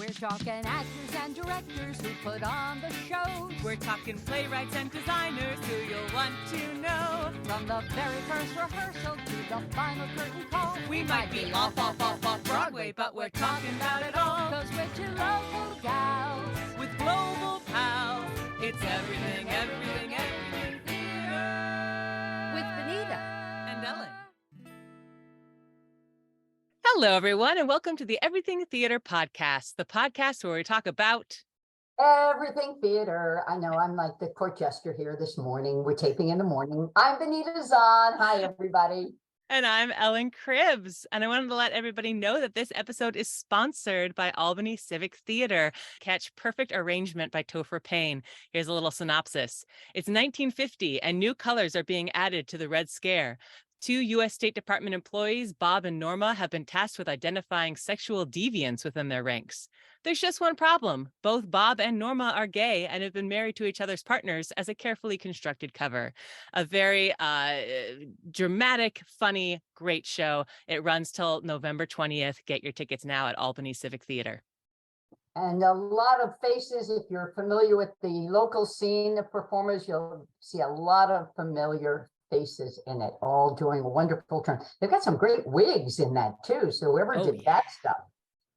We're talking actors and directors who put on the shows. We're talking playwrights and designers who you'll want to know. From the very first rehearsal to the final curtain call. We might be off Broadway, but we're talking about it all. 'Cause we're two local gals With global pals, it's everything, everything, everything theater. with Benita And Ellen. Hello, everyone, and welcome to the Everything Theater Podcast, the podcast where we talk about Everything theater. I know I'm like the court jester here this morning. We're taping in the morning. I'm Benita Zahn. Hi, everybody. And I'm Ellen Cribbs, and I wanted to let everybody know that this episode is sponsored by Albany Civic Theater. Catch Perfect Arrangement by Topher Payne. Here's a little synopsis. It's 1950, and new colors are being added to the Red Scare. Two U.S. State Department employees, Bob and Norma, have been tasked with identifying sexual deviants within their ranks. There's just one problem. Both Bob and Norma are gay and have been married to each other's partners as a carefully constructed cover. A very dramatic, funny, great show. It runs till November 20th. Get your tickets now at Albany Civic Theater. And a lot of faces. If you're familiar with the local scene of performers, you'll see a lot of familiar faces in it, all doing a wonderful turn. They've got some great wigs in that too. So whoever did that stuff,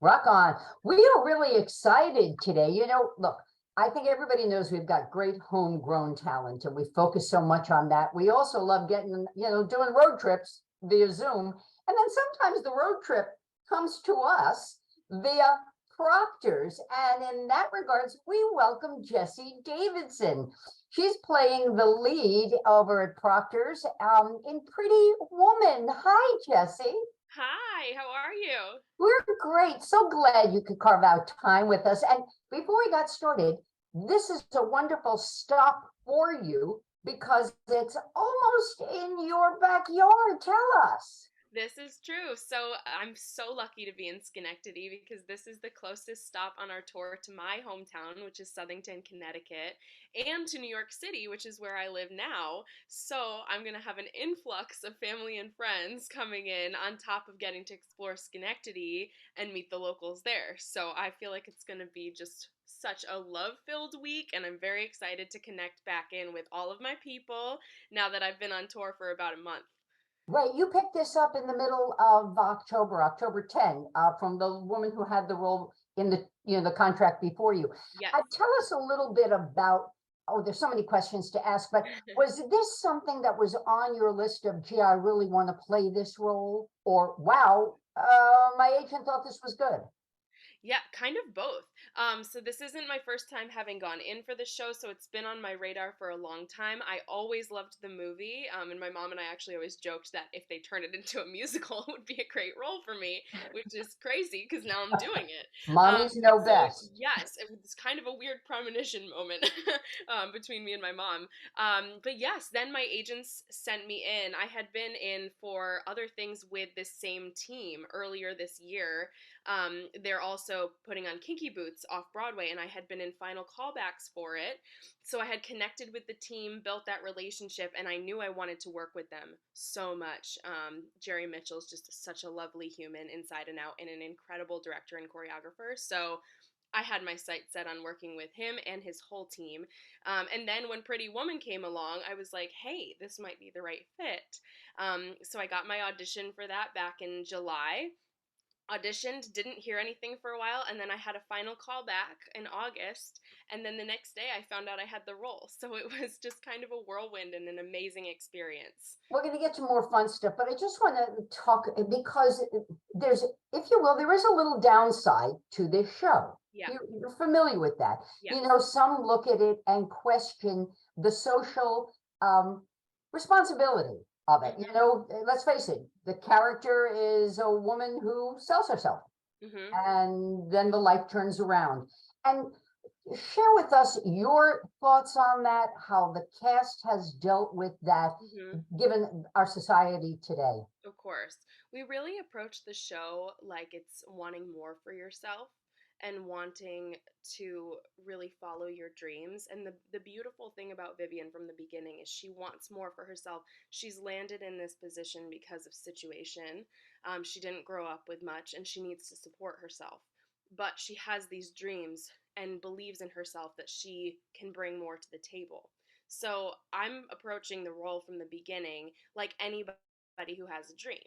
rock on. We are really excited today. You know, look, I think everybody knows we've got great homegrown talent and we focus so much on that. We also love getting, doing road trips via Zoom. And then sometimes the road trip comes to us via Proctor's. And in that regards, we welcome Jessie Davidson. She's playing the lead over at Proctor's in Pretty Woman. Hi, Jessie. Hi, how are you? We're great. So glad you could carve out time with us. And before we got started, this is a wonderful stop for you because it's almost in your backyard. Tell us. This is true. So I'm so lucky to be in Schenectady because this is the closest stop on our tour to my hometown, which is Southington, Connecticut, and to New York City, which is where I live now. So I'm going to have an influx of family and friends coming in on top of getting to explore Schenectady and meet the locals there. So I feel like it's going to be just such a love-filled week, and I'm very excited to connect back in with all of my people now that I've been on tour for about a month. Right, you picked this up in the middle of October 10, from the woman who had the role in the contract before you. Yes. Tell us a little bit about, there's so many questions to ask, but was this something that was on your list of, gee, I really want to play this role? Or, wow, my agent thought this was good? Yeah, kind of both. So this isn't my first time having gone in for the show, so it's been on my radar for a long time. I always loved the movie, and my mom and I actually always joked that if they turned it into a musical, it would be a great role for me, which is crazy because now I'm doing it. Mommies know best. Yes, it was kind of a weird premonition moment between me and my mom. But yes, then my agents sent me in. I had been in for other things with this same team earlier this year. They're also putting on Kinky Boots off Broadway, and I had been in final callbacks for it. So I had connected with the team, built that relationship, and I knew I wanted to work with them so much. Jerry Mitchell's just such a lovely human inside and out and an incredible director and choreographer. So I had my sights set on working with him and his whole team. And then when Pretty Woman came along, I was like, hey, this might be the right fit. So I got my audition for that back in July. Auditioned, didn't hear anything for a while, and then I had a final call back in August, and then the next day I found out I had the role. So it was just kind of a whirlwind and an amazing experience. We're going to get to more fun stuff, but I just want to talk because there's, if you will, there is a little downside to this show. Yeah. You're familiar with that. Yeah. Some look at it and question the social responsibility of it. Let's face it, the character is a woman who sells herself, and then the life turns around. And share with us your thoughts on that, how the cast has dealt with that, given our society today. Of course. We really approach the show like it's wanting more for yourself and wanting to really follow your dreams. And the beautiful thing about Vivian from the beginning is she wants more for herself. She's landed in this position because of situation. She didn't grow up with much, and she needs to support herself. but she has these dreams and believes in herself that she can bring more to the table. So I'm approaching the role from the beginning like anybody who has a dream.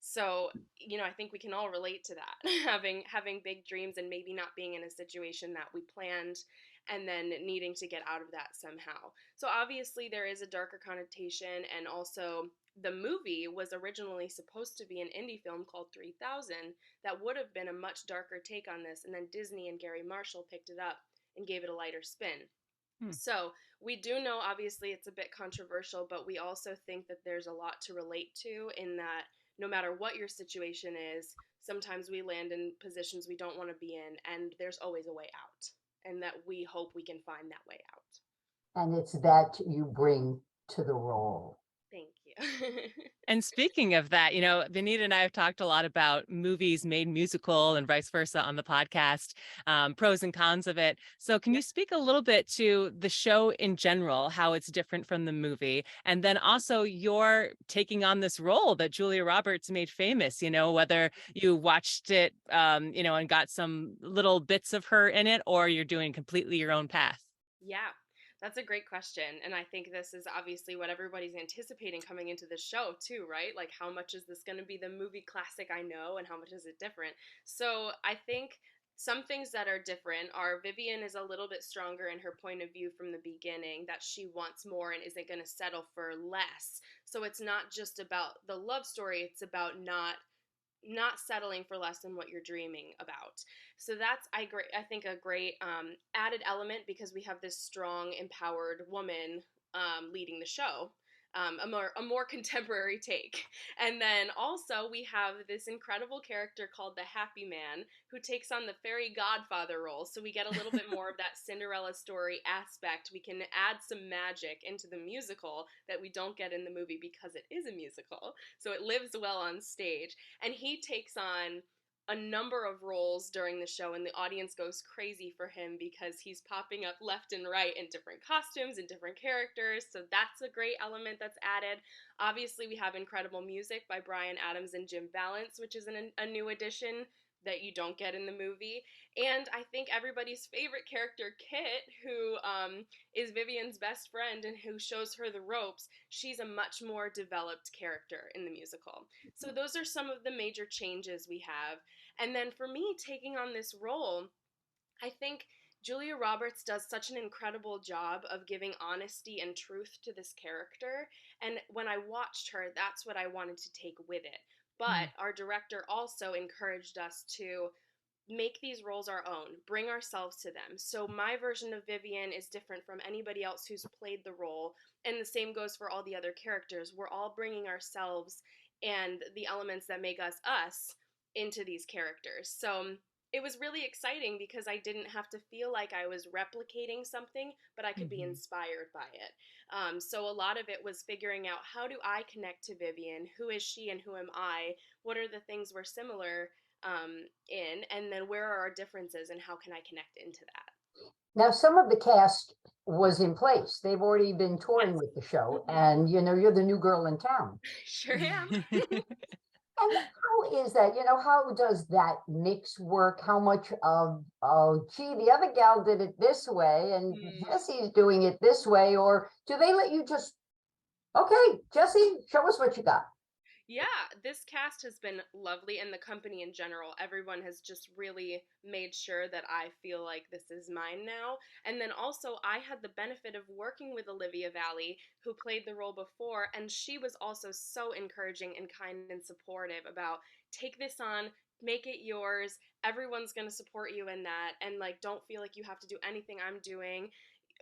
So, I think we can all relate to that. Having big dreams and maybe not being in a situation that we planned and then needing to get out of that somehow. So obviously there is a darker connotation, and also the movie was originally supposed to be an indie film called 3000 that would have been a much darker take on this, and then Disney and Gary Marshall picked it up and gave it a lighter spin. Hmm. So we do know, obviously, it's a bit controversial, but we also think that there's a lot to relate to in that no matter what your situation is, sometimes we land in positions we don't want to be in, and there's always a way out, and that we hope we can find that way out. And it's that you bring to the role. Thank you. And speaking of that, Vinita and I have talked a lot about movies made musical and vice versa on the podcast, pros and cons of it. So can you speak a little bit to the show in general, how it's different from the movie? And then also you're taking on this role that Julia Roberts made famous, whether you watched it, and got some little bits of her in it, or you're doing completely your own path. Yeah, that's a great question. And I think this is obviously what everybody's anticipating coming into the show, too, right? Like, how much is this going to be the movie classic I know, and how much is it different? So I think some things that are different are Vivian is a little bit stronger in her point of view from the beginning, that she wants more and isn't going to settle for less. So it's not just about the love story, it's about not settling for less than what you're dreaming about. So that's I think a great added element, because we have this strong, empowered woman leading the show. A more contemporary take. And then also we have this incredible character called the Happy Man, who takes on the fairy godfather role. So we get a little bit more of that Cinderella story aspect. We can add some magic into the musical that we don't get in the movie because it is a musical. So it lives well on stage. And he takes on a number of roles during the show, and the audience goes crazy for him because he's popping up left and right in different costumes and different characters. So that's a great element that's added. Obviously, we have incredible music by Bryan Adams and Jim Vallance, which is a new addition that you don't get in the movie. And I think everybody's favorite character, Kit, who is Vivian's best friend and who shows her the ropes, she's a much more developed character in the musical. So those are some of the major changes we have. And then for me, taking on this role, I think Julia Roberts does such an incredible job of giving honesty and truth to this character. And when I watched her, that's what I wanted to take with it. But our director also encouraged us to make these roles our own, bring ourselves to them. So my version of Vivian is different from anybody else who's played the role, and the same goes for all the other characters. We're all bringing ourselves and the elements that make us us into these characters. So it was really exciting because I didn't have to feel like I was replicating something, but I could be inspired by it. So a lot of it was figuring out, how do I connect to Vivian? Who is she and who am I? What are the things we're similar in? And then where are our differences and how can I connect into that? Now, some of the cast was in place. They've already been touring with the show, and you're the new girl in town. Sure am. And how is that? How does that mix work? How much of, oh, gee, the other gal did it this way and Jesse's doing it this way? Or do they let you just, okay, Jesse, show us what you got? Yeah, this cast has been lovely, and the company in general. Everyone has just really made sure that I feel like this is mine now. And then also, I had the benefit of working with Olivia Valli, who played the role before, and she was also so encouraging and kind and supportive about, take this on, make it yours. Everyone's going to support you in that, and like, don't feel like you have to do anything I'm doing.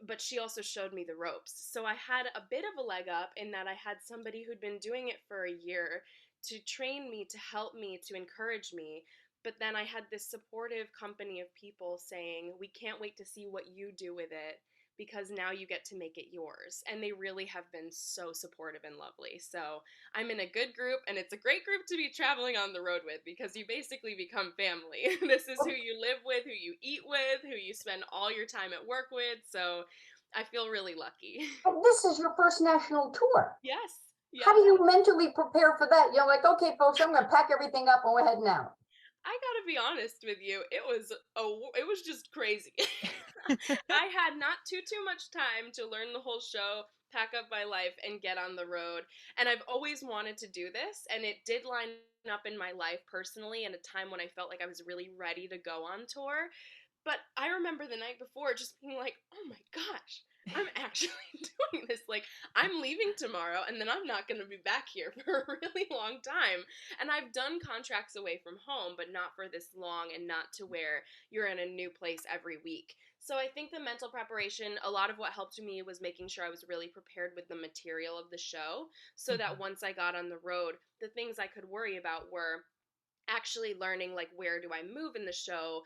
But she also showed me the ropes. So I had a bit of a leg up in that I had somebody who'd been doing it for a year to train me, to help me, to encourage me. But then I had this supportive company of people saying, we can't wait to see what you do with it, because now you get to make it yours. And they really have been so supportive and lovely. So I'm in a good group, and it's a great group to be traveling on the road with, because you basically become family. This is who you live with, who you eat with, who you spend all your time at work with. So I feel really lucky. And this is your first national tour. Yes. How do you mentally prepare for that? You're like, okay, folks, I'm going to pack everything up and we're heading out. I gotta be honest with you, it was just crazy. I had not too much time to learn the whole show, pack up my life, and get on the road. And I've always wanted to do this, and it did line up in my life personally in a time when I felt like I was really ready to go on tour. But I remember the night before just being like, oh my gosh, I'm actually doing this. Like, I'm leaving tomorrow and then I'm not going to be back here for a really long time. And I've done contracts away from home, but not for this long and not to where you're in a new place every week. So I think the mental preparation, a lot of what helped me was making sure I was really prepared with the material of the show so that once I got on the road, the things I could worry about were actually learning like where do I move in the show,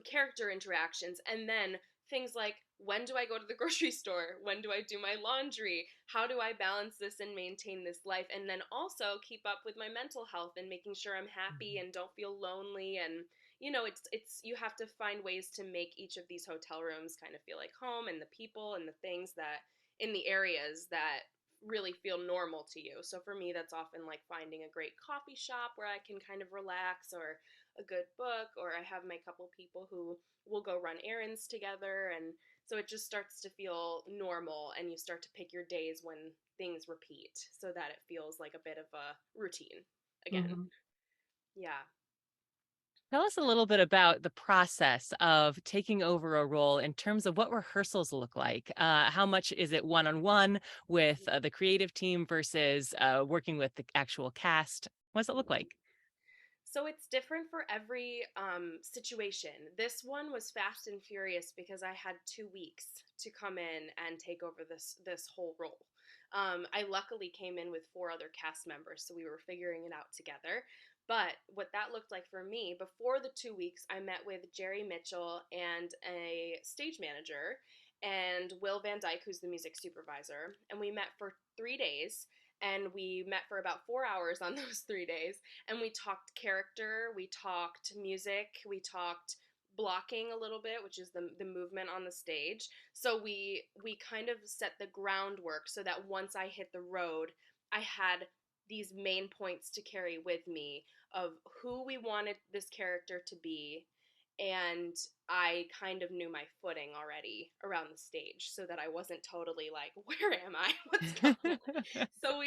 character interactions, and then things like when do I go to the grocery store, when do I do my laundry, how do I balance this and maintain this life, and then also keep up with my mental health and making sure I'm happy and don't feel lonely. And it's you have to find ways to make each of these hotel rooms kind of feel like home, and the people and the things that in the areas that really feel normal to you. So for me, that's often like finding a great coffee shop where I can kind of relax, or a good book, or I have my couple people who will go run errands together. And so it just starts to feel normal, and you start to pick your days when things repeat so that it feels like a bit of a routine again. Mhm. Yeah. Tell us a little bit about the process of taking over a role in terms of what rehearsals look like. How much is it one-on-one with the creative team versus working with the actual cast? What does it look like? So it's different for every situation. This one was fast and furious because I had 2 weeks to come in and take over this whole role. I luckily came in with 4 other cast members, so we were figuring it out together. But what that looked like for me, before the 2 weeks, I met with Jerry Mitchell and a stage manager, and Will Van Dyke, who's the music supervisor, and we met for 3 days. And we met for about 4 hours on those 3 days, and we talked character, we talked music, we talked blocking a little bit, which is the movement on the stage. So we kind of set the groundwork so that once I hit the road, I had these main points to carry with me of who we wanted this character to be, and I kind of knew my footing already around the stage so that I wasn't totally like, where am I? What's going on? So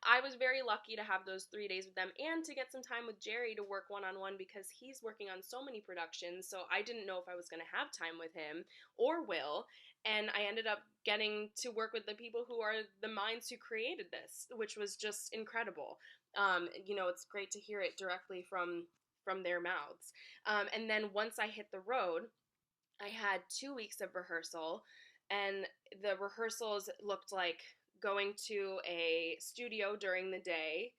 I was very lucky to have those 3 days with them and to get some time with Jerry to work one on one because he's working on so many productions. So I didn't know if I was going to have time with him or Will. And I ended up getting to work with the people who are the minds who created this, which was just incredible. It's great to hear it directly from their mouths. And then once I hit the road, I had 2 weeks of rehearsal, and the rehearsals looked like going to a studio during the day,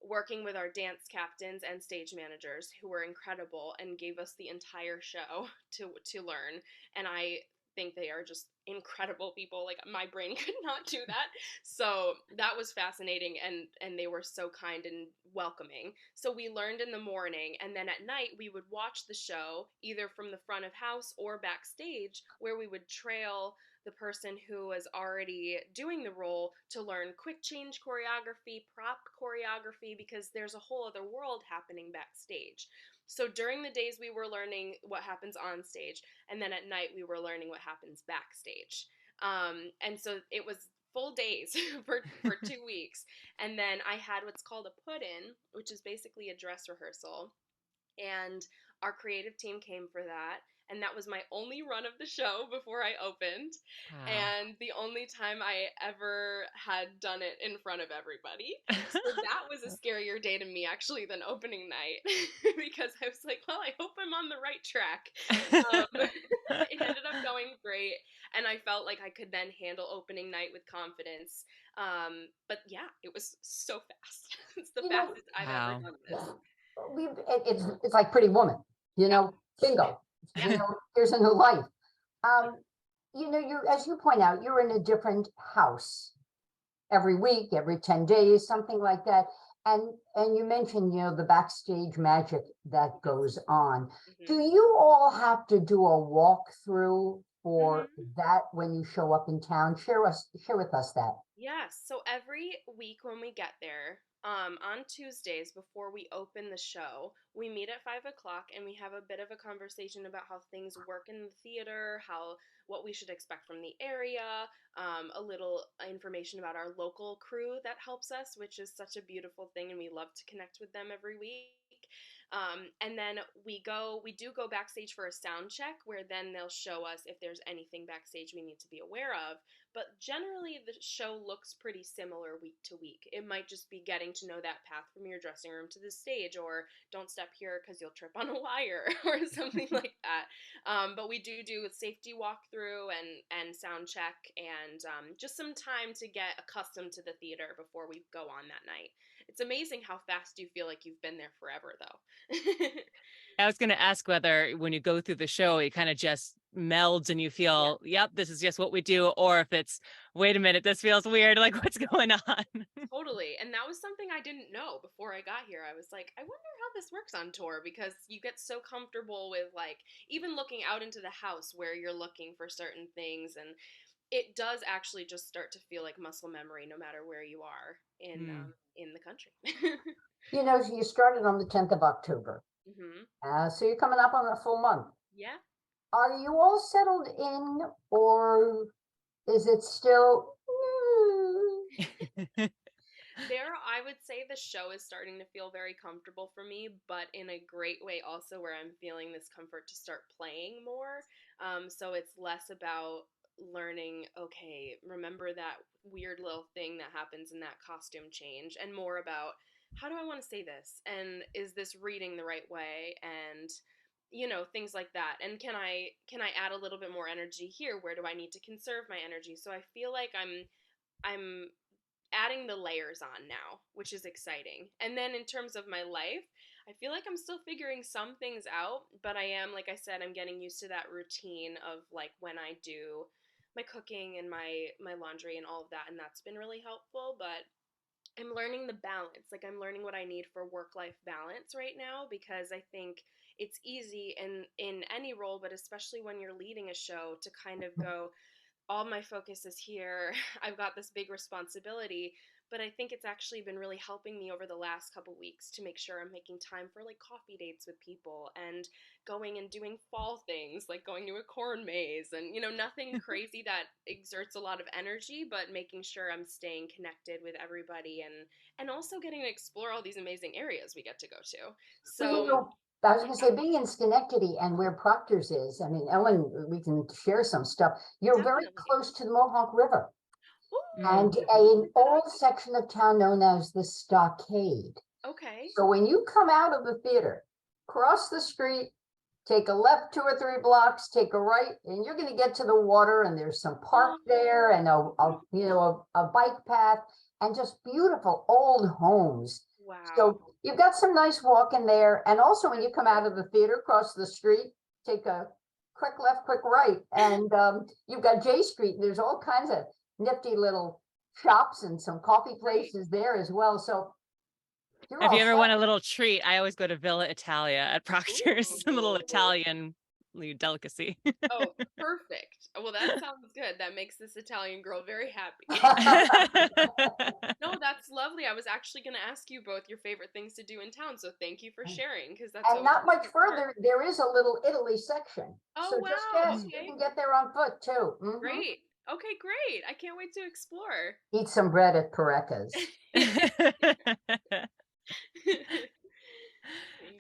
working with our dance captains and stage managers who were incredible and gave us the entire show to learn. And I think they are just incredible people. Like, my brain could not do that. So that was fascinating, and they were so kind and welcoming. So we learned in the morning, and then at night we would watch the show either from the front of house or backstage, where we would trail the person who was already doing the role to learn quick change choreography, prop choreography, because there's a whole other world happening backstage. So during the days we were learning what happens on stage, and then at night we were learning what happens backstage. And so it was full days for 2 weeks. And then I had what's called a put-in, which is basically a dress rehearsal. And our creative team came for that. And that was my only run of the show before I opened. Wow. And the only time I ever had done it in front of everybody. So that was a scarier day to me, actually, than opening night. Because I was like, well, I hope I'm on the right track. It ended up going great. And I felt like I could then handle opening night with confidence. But yeah, it was so fast. It's the You know, fastest I've ever Wow. done this. it's like Pretty Woman, Yeah. bingo. Yeah. Here's a new life. As you point out, you're in a different house every week, every 10 days, something like that. And you mentioned, the backstage magic that goes on. Mhm. Do you all have to do a walkthrough for that when you show up in town? Share with us that. Yes. So every week when we get there, on Tuesdays before we open the show, we meet at 5 o'clock and we have a bit of a conversation about how things work in the theater, what we should expect from the area, a little information about our local crew that helps us, which is such a beautiful thing, and we love to connect with them every week. And then we do go backstage for a sound check where then they'll show us if there's anything backstage we need to be aware of. But generally, the show looks pretty similar week to week. It might just be getting to know that path from your dressing room to the stage, or don't step here because you'll trip on a wire, or something like that. But we do a safety walkthrough and sound check, and just some time to get accustomed to the theater before we go on that night. It's amazing how fast you feel like you've been there forever, though. I was going to ask whether when you go through the show, it kind of just melds and you feel, yep, this is just what we do. Or if it's, wait a minute, this feels weird. Like, what's going on? Totally. And that was something I didn't know before I got here. I was like, I wonder how this works on tour, because you get so comfortable with, like, even looking out into the house where you're looking for certain things, and it does actually just start to feel like muscle memory no matter where you are in the country. You know, you started on the 10th of October. So you're coming up on a full month. Yeah. Are you all settled in, or is it still? There, I would say the show is starting to feel very comfortable for me, but in a great way also, where I'm feeling this comfort to start playing more. So it's less about learning, okay, remember that weird little thing that happens in that costume change, and more about how do I want to say this? And is this reading the right way? And things like that. And can I add a little bit more energy here? Where do I need to conserve my energy? So I feel like I'm adding the layers on now, which is exciting. And then in terms of my life, I feel like I'm still figuring some things out, but I am, like I said, I'm getting used to that routine of, like, when I do my cooking and my laundry and all of that, and that's been really helpful. But I'm learning the balance. Like, I'm learning what I need for work-life balance right now, because I think it's easy in any role, but especially when you're leading a show, to kind of go, all my focus is here. I've got this big responsibility, but I think it's actually been really helping me over the last couple weeks to make sure I'm making time for, like, coffee dates with people, and going and doing fall things like going to a corn maze, and nothing crazy that exerts a lot of energy, but making sure I'm staying connected with everybody, and also getting to explore all these amazing areas we get to go to. So I was going to say, being in Schenectady and where Proctor's is, I mean, Ellen, we can share some stuff. You're very definitely. close to the Mohawk River Ooh, and an old section of town known as the Stockade. okay. So when you come out of the theater, cross the street, take a left 2 or 3 blocks, take a right, and you're going to get to the water, and there's some park there, and a bike path, and just beautiful old homes. Wow. So you've got some nice walking there. And also when you come out of the theater, cross the street, take a quick left, quick right, and you've got J Street. There's all kinds of nifty little shops and some coffee places there as well. So Have you ever set. want a little treat? I always go to Villa Italia at Proctor's, a little Italian delicacy. Oh, perfect. Well, that sounds good. That makes this Italian girl very happy. No, that's lovely. I was actually going to ask you both your favorite things to do in town, so thank you for sharing, because that's And not much further, there is a little Italy section. Oh, so wow. just ask, Okay. you can get there on foot too. Great. Okay, great. I can't wait to explore. Eat some bread at Pareca's.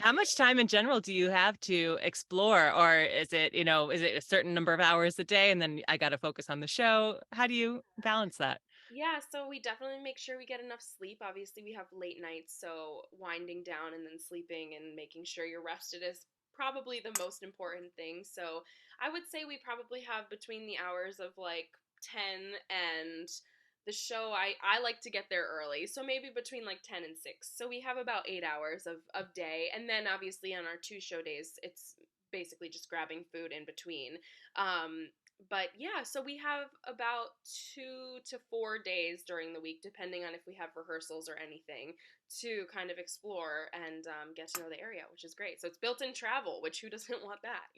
How much time in general do you have to explore, or is it a certain number of hours a day and then I got to focus on the show? How do you balance that? Yeah, so we definitely make sure we get enough sleep. Obviously, we have late nights, so winding down and then sleeping and making sure you're rested is probably the most important thing. So I would say we probably have between the hours of, like, 10 and the show. I like to get there early, so maybe between, like, 10 and 6. So we have about 8 hours of day. And then obviously on our 2 show days, it's basically just grabbing food in between. But yeah, so we have about 2 to 4 days during the week, depending on if we have rehearsals or anything, to kind of explore and get to know the area, which is great. So it's built-in travel, which who doesn't want that?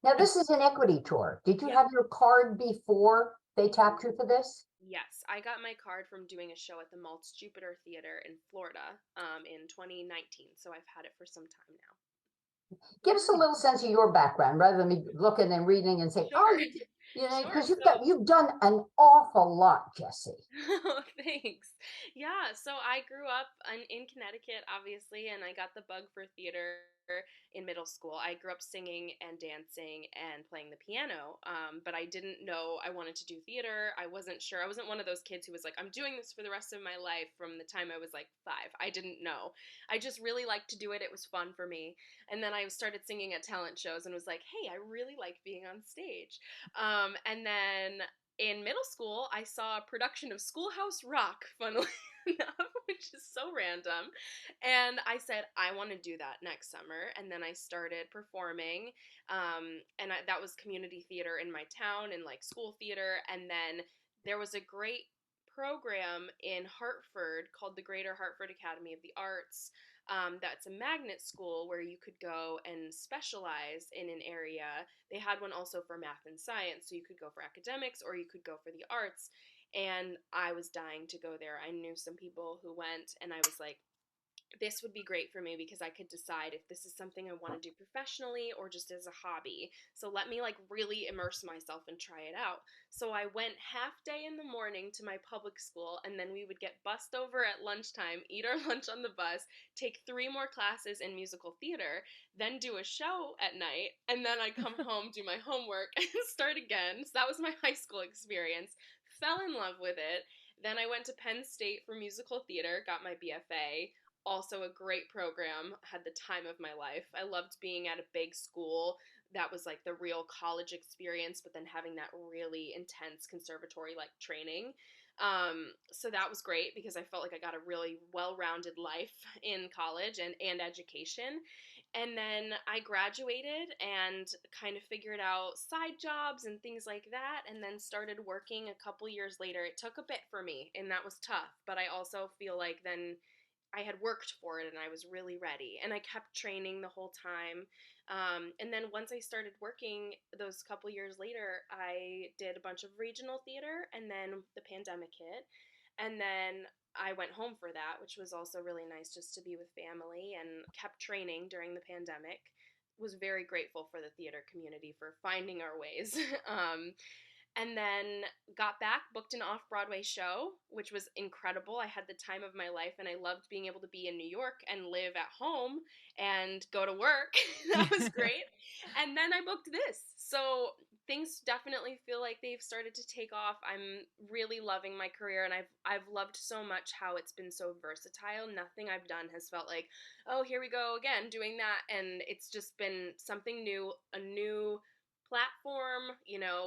Now, this is an equity tour. Did you Yeah. have your card before they tapped you for this? Yes, I got my card from doing a show at the Maltz Jupiter Theater in Florida in 2019, so I've had it for some time now. Give us a little sense of your background rather than me looking and reading and saying, oh, Sure. you know, Sure. because So, you've done an awful lot, Jessie. oh, thanks. Yeah, so I grew up in Connecticut, obviously, and I got the bug for theater in middle school. I grew up singing and dancing and playing the piano, but I didn't know I wanted to do theater. I wasn't sure. I wasn't one of those kids who was like, I'm doing this for the rest of my life from the time I was like 5. I didn't know. I just really liked to do it. It was fun for me. And then I started singing at talent shows and was like, hey, I really like being on stage. And then in middle school, I saw a production of Schoolhouse Rock, funnily enough, which is so random. And I said, I want to do that next summer. And then I started performing. That was community theater in my town and like school theater. And then there was a great program in Hartford called the Greater Hartford Academy of the Arts. That's a magnet school where you could go and specialize in an area. They had one also for math and science, so you could go for academics or you could go for the arts. And I was dying to go there. I knew some people who went, and I was like, this would be great for me because I could decide if this is something I want to do professionally or just as a hobby. So let me like really immerse myself and try it out. So I went half day in the morning to my public school, and then we would get bussed over at lunchtime, eat our lunch on the bus, take 3 more classes in musical theater, then do a show at night, and then I come home, do my homework, and start again. So that was my high school experience. Fell in love with it. Then I went to Penn State for musical theater, got my BFA. Also a great program, had the time of my life. I loved being at a big school that was like the real college experience, but then having that really intense conservatory like training. So that was great because I felt like I got a really well-rounded life in college and education. And then I graduated and kind of figured out side jobs and things like that, and then started working a couple years later. It took a bit for me, and that was tough, but I also feel like then I had worked for it and I was really ready. And I kept training the whole time. And then once I started working, those couple years later, I did a bunch of regional theater, and then the pandemic hit. And then I went home for that, which was also really nice just to be with family, and kept training during the pandemic. Was very grateful for the theater community for finding our ways. And then got back, booked an off Broadway show, which was incredible. I had the time of my life, and I loved being able to be in New York and live at home and go to work. That was great. And then I booked this. So things definitely feel like they've started to take off. I'm really loving my career, and I've loved so much how it's been so versatile. Nothing I've done has felt like, oh, here we go again doing that. And it's just been something new, a new platform,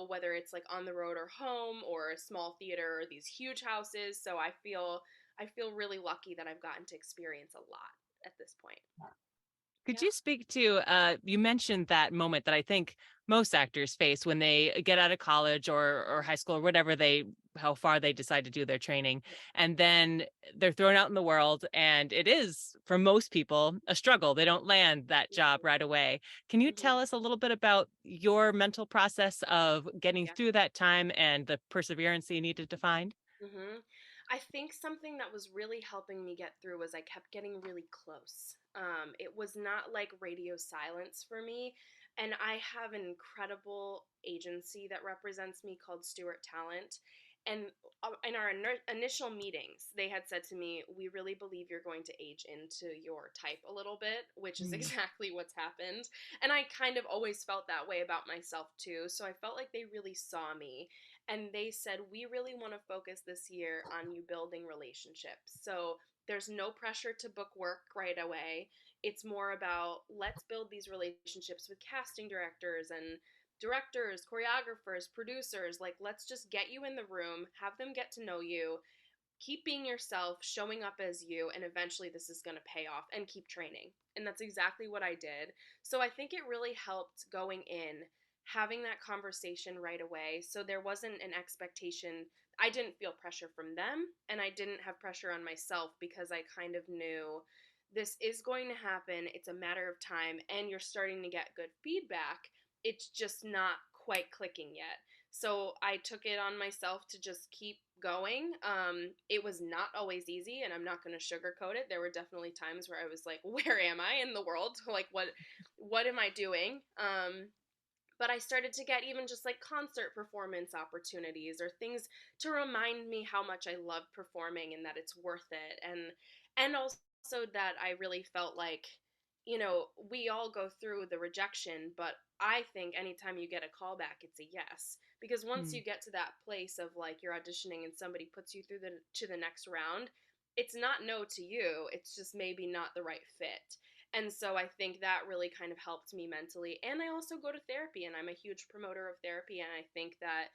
whether it's like on the road or home or a small theater or these huge houses. So I feel really lucky that I've gotten to experience a lot at this point. Could Yeah. you speak to, you mentioned that moment that I think most actors face when they get out of college or high school or whatever how far they decide to do their training, and then they're thrown out in the world, and it is, for most people, a struggle. They don't land that job right away. Can you Mm-hmm. tell us a little bit about your mental process of getting Yeah. through that time and the perseverance you needed to find? Mm-hmm. I think something that was really helping me get through was I kept getting really close. It was not like radio silence for me. And I have an incredible agency that represents me called Stewart Talent. And in our initial meetings, they had said to me, we really believe you're going to age into your type a little bit, which is Mm. exactly what's happened. And I kind of always felt that way about myself too. So I felt like they really saw me, and they said, we really want to focus this year on you building relationships. So there's no pressure to book work right away. It's more about let's build these relationships with casting directors, choreographers, producers. Like, let's just get you in the room, have them get to know you, keep being yourself, showing up as you, and eventually this is going to pay off, and keep training. And that's exactly what I did. So I think it really helped going in, having that conversation right away. So there wasn't an expectation. I didn't feel pressure from them, and I didn't have pressure on myself because I kind of knew this is going to happen. It's a matter of time, and you're starting to get good feedback. it's just not quite clicking yet. So I took it on myself to just keep going. It was not always easy, and I'm not going to sugarcoat it. There were definitely times where I was like, "Where am I in the world? Like, what am I doing?" But I started to get even just like concert performance opportunities or things to remind me how much I love performing and that it's worth it. And also that I really felt like, we all go through the rejection, but I think anytime you get a call back, it's a yes. Because once Mm. you get to that place of like you're auditioning and somebody puts you through the next round, it's not no to you. It's just maybe not the right fit. And so I think that really kind of helped me mentally. And I also go to therapy, and I'm a huge promoter of therapy, and I think that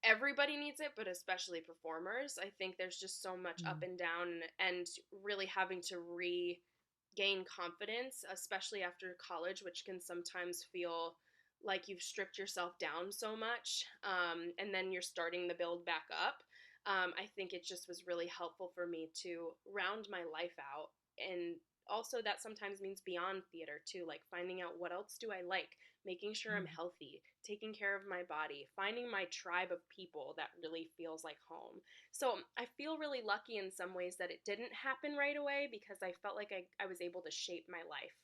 everybody needs it, but especially performers. I think there's just so much up Mm. and down, and really having to regain confidence, especially after college, which can sometimes feel like you've stripped yourself down so much, and then you're starting the build back up. I think it just was really helpful for me to round my life out. And also, that sometimes means beyond theater too, like finding out what else do I like, making sure I'm Mm. healthy, taking care of my body, finding my tribe of people that really feels like home. So I feel really lucky in some ways that it didn't happen right away, because I felt like I was able to shape my life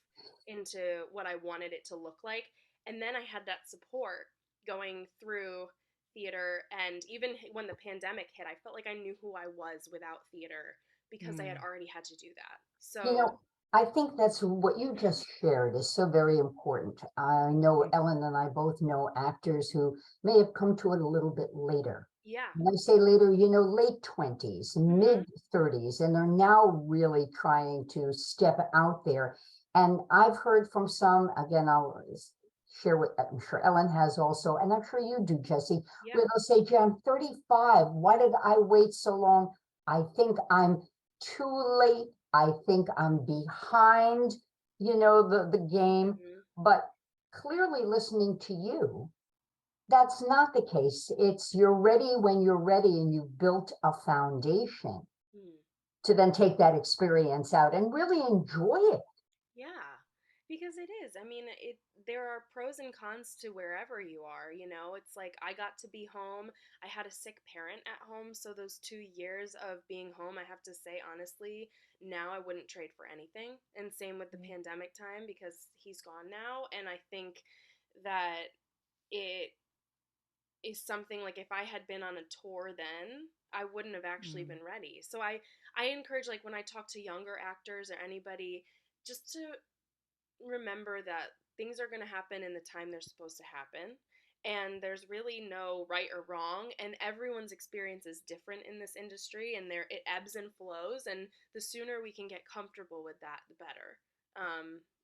into what I wanted it to look like. And then I had that support going through theater. And even when the pandemic hit, I felt like I knew who I was without theater because I had Mm. already had to do that. You So, know, I think that's what you just shared is so very important. I know Ellen and I both know actors who may have come to it a little bit later. yeah. When I say later, late 20s, Hmm. mid 30s, and they're now really trying to step out there. And I've heard from some, again, I'll share what I'm sure Ellen has also, and I'm sure you do, Jesse, Yeah. where they'll say, "Gee, I'm 35. Why did I wait so long? I think I'm too late. I think I'm behind, the game." Hmm. But clearly listening to you, that's not the case. It's you're ready when you're ready and you've built a foundation Hmm. to then take that experience out and really enjoy it. Yeah, because it is. I mean, there are pros and cons to wherever you are, It's like I got to be home. I had a sick parent at home, so those 2 years of being home, I have to say honestly, now I wouldn't trade for anything. And same with the pandemic time, because he's gone now, and I think that it is something like if I had been on a tour then, I wouldn't have actually Mm. been ready. So I encourage, like when I talk to younger actors or anybody, just to remember that things are going to happen in the time they're supposed to happen, and there's really no right or wrong, and everyone's experience is different in this industry, and it ebbs and flows, and the sooner we can get comfortable with that, the better.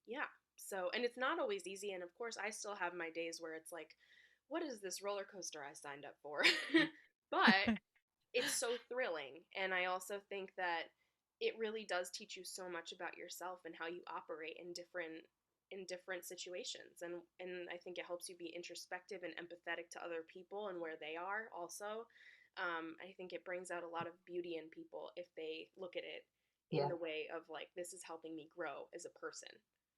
Yeah. So, and it's not always easy, and of course I still have my days where it's like, what is this roller coaster I signed up for? But it's so thrilling. And I also think that it really does teach you so much about yourself and how you operate in different situations. And I think it helps you be introspective and empathetic to other people and where they are also. I think it brings out a lot of beauty in people if they look at it in Yeah. the way of like, this is helping me grow as a person.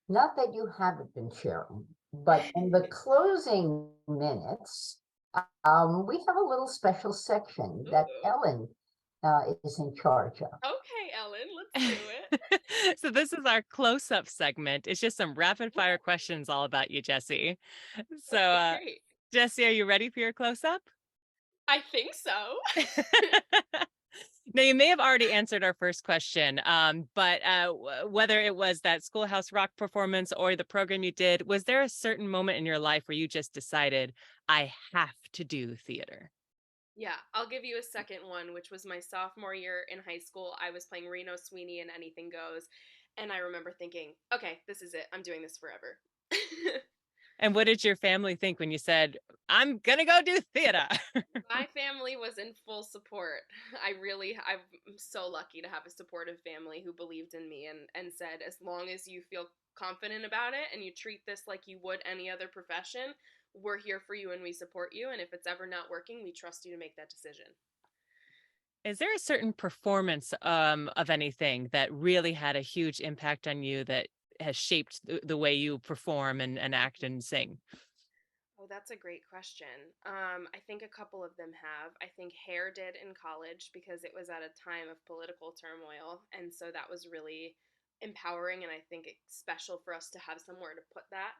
Not that you haven't been sharing, but in the closing minutes, we have a little special section that Ooh. Ellen is in charge of. Okay, Ellen, let's do it. So this is our close-up segment. It's just some rapid fire questions all about you, Jesse. So, Okay, great. Jesse, are you ready for your close-up? I think so. Now, you may have already answered our first question, but whether it was that Schoolhouse Rock performance or the program you did, was there a certain moment in your life where you just decided, I have to do theater? Yeah, I'll give you a second one, which was my sophomore year in high school. I was playing Reno Sweeney in Anything Goes, and I remember thinking, okay, this is it. I'm doing this forever. And what did your family think when you said, I'm going to go do theater? My family was in full support. I'm so lucky to have a supportive family who believed in me and said, as long as you feel confident about it and you treat this like you would any other profession, we're here for you and we support you. And if it's ever not working, we trust you to make that decision. Is there a certain performance of anything that really had a huge impact on you that has shaped the way you perform and act and sing? Oh, that's a great question. I think a couple of them have. I think hair did in college because it was at a time of political turmoil, and so that was really empowering. And I think it's special for us to have somewhere to put that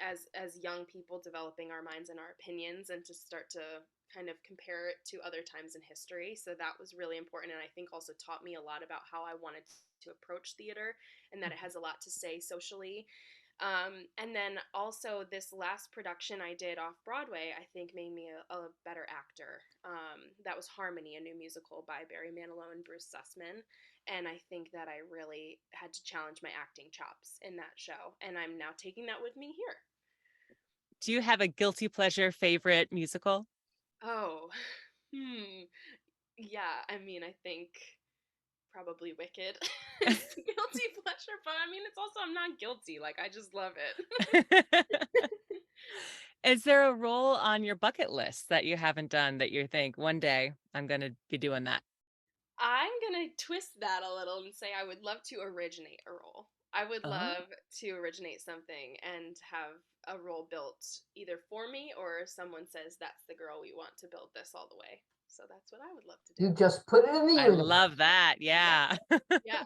as young people developing our minds and our opinions, and to start to kind of compare it to other times in history. So that was really important, and I think also taught me a lot about how I wanted to approach theater, and that it has a lot to say socially. And then also this last production I did off Broadway, I think made me a better actor. That was Harmony, a new musical by Barry Manilow and Bruce Sussman. And I think that I really had to challenge my acting chops in that show. And I'm now taking that with me here. Do you have a guilty pleasure favorite musical? Oh, yeah, I mean, I think probably Wicked. It's a guilty pleasure, but I mean, it's also, I'm not guilty. Like, I just love it. Is there a role on your bucket list that you haven't done that you think one day I'm going to be doing that? I'm gonna twist that a little and say I would love to originate a role. I would Oh. love to originate something and have a role built either for me, or someone says that's the girl we want to build this all the way. So that's what I would love to do. You just put it in the I universe. love that. Yeah. Yeah.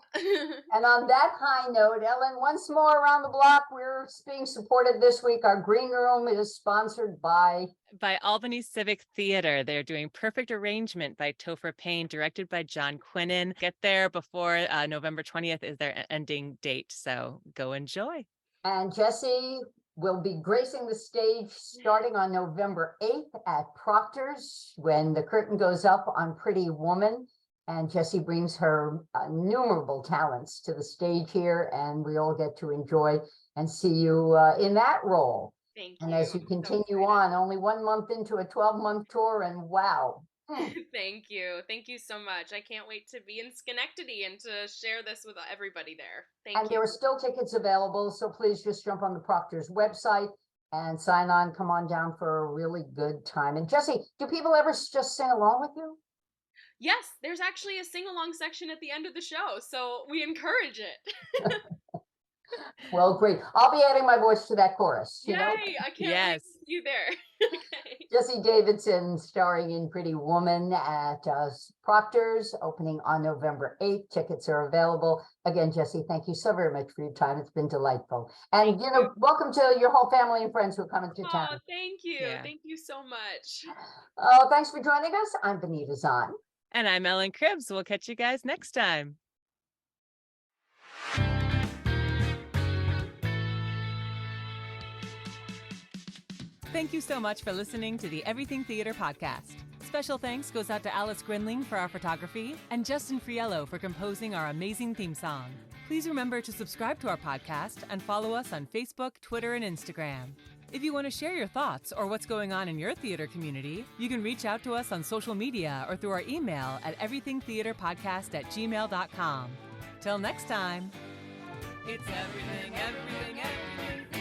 And on that high note, Ellen, once more around the block, we're being supported this week. Our green room is sponsored by By Albany Civic Theater. They're doing Perfect Arrangement by Topher Payne, directed by John Quinnen. Get there before November 20th is their ending date. So go enjoy. And Jesse will be gracing the stage starting on November 8th at Proctor's when the curtain goes up on Pretty Woman. And Jesse brings her innumerable talents to the stage here, and we all get to enjoy and see you in that role. Thank And you. as you I'm so continue excited. on, only 1 month into a 12-month tour, and wow. Thank you. Thank you so much. I can't wait to be in Schenectady and to share this with everybody there. Thank And you. there are still tickets available, so please just jump on the Proctor's website and sign on. Come on down for a really good time. And Jesse, do people ever just sing along with you? Yes, there's actually a sing-along section at the end of the show, so we encourage it. Well, great. I'll be adding my voice to that chorus. Yay! You know? I can't wait Yes. to see you there. Okay. Jesse Davidson starring in Pretty Woman at Proctor's, opening on November 8th. Tickets are available. Again, Jesse, thank you so very much for your time. It's been delightful. And, Thank you. welcome to your whole family and friends who are coming to Oh, town. thank you. Yeah. Thank you so much. Oh, thanks for joining us. I'm Benita Zahn. And I'm Ellen Cribbs. We'll catch you guys next time. Thank you so much for listening to the Everything Theater podcast. Special thanks goes out to Alice Grinling for our photography and Justin Friello for composing our amazing theme song. Please remember to subscribe to our podcast and follow us on Facebook, Twitter, and Instagram. If you want to share your thoughts or what's going on in your theater community, you can reach out to us on social media or through our email at everythingtheaterpodcast@gmail.com. Till next time, it's everything, everything, everything.